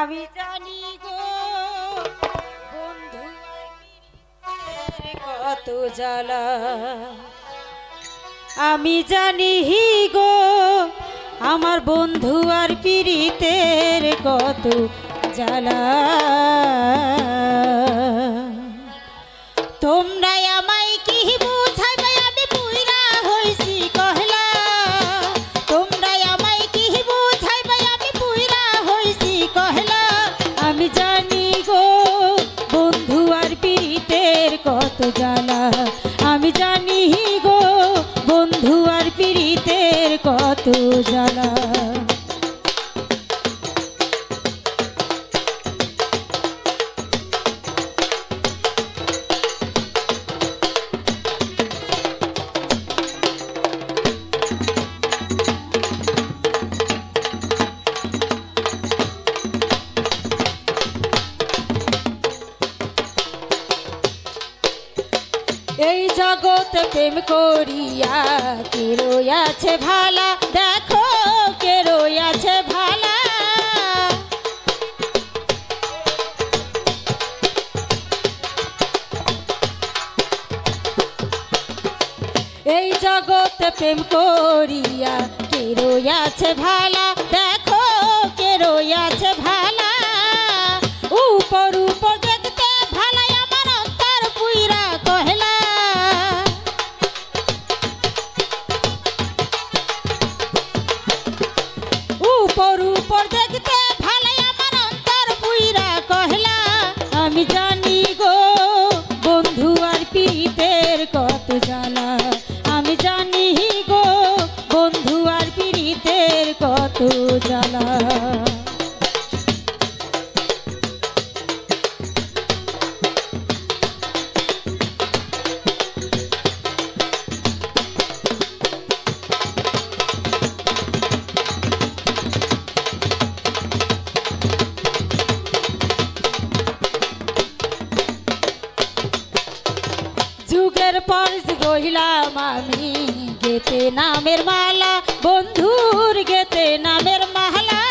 আমি জানি গো বন্ধু কত জ্বালা, আমি জানি গো আমার বন্ধু আর পীড়িতের কত জ্বালা। তোমরা আমায় কি বুঝাইবে আমি পুইরা হইছি কহলা, তোমরা আমায় কি বুঝাইবে আমি পুইরা হইছি কহলা। আমি জানি গো বন্ধু আর পীড়িতের কত জ্বালা, আমি জানি গো বন্ধু আর পীড়িতের কত জ্বালা। এই জগতে প্রেম করিয়া কে রইয়াছে ভালা, দেখো কে রইয়াছে ভালা। এই জগতে প্রেম করিয়া কে রইয়াছে ভালা, দেখো কে রইয়াছে ভালা। উপর উপর দেখতে ভালাই আমার অন্তর পুইরা কহলা, উপর উপর দেখতে ভালাই আমার অন্তর পুইরা কহলা। আমি জানি গো বন্ধু আর পীড়িতের কত জ্বালা, আমি জানি গো বন্ধু আর পীড়িতের কত জ্বালা। যুগের পর রইলাম আমি গেতে নামের মালা, বন্ধুর গেতে নামের মালা।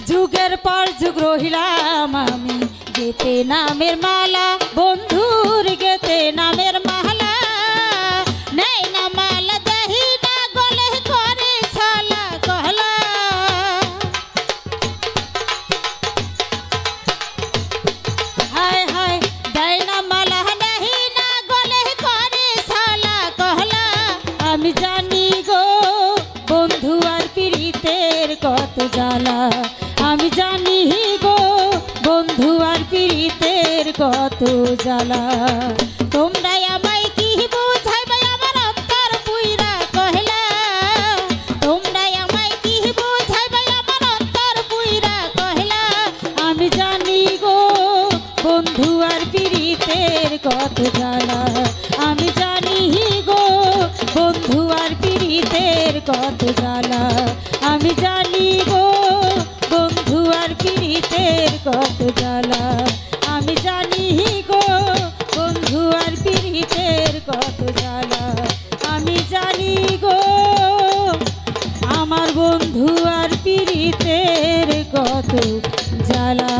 যুগের পর যুগ রইলাম আমি গেতে নামের মালা, বন্ধুর গেতে নামের মালা। নেই না মালা দেহি না গলে করে ছালা কহলা, হায় হায় দেয় না মালা নেহি না গলে করে ছালা কহলা। আমি জানি গো বন্ধু আর পীড়িতের কত জ্বালা, আমি জানি গো বন্ধু আর পীড়িতের কত জ্বালা। তোমরা আমায় কি বুঝাইবে আমার অন্তর পুইরা কহলা, তোমরা আমায় কি বুঝাইবে আমার অন্তর পুইরা কহলা। আমি জানি গো বন্ধু আর পীড়িতের কত জ্বালা, আমি জানি গো বন্ধু আর পীড়িতের কত জ্বালা। আমি জানি গো বন্ধু আর পীড়িতের কত জ্বালা, আমি জানি গো বন্ধু আর পীড়িতের কত জ্বালা। আমি জানি গো আমার বন্ধু আর পীড়িতের কত জ্বালা।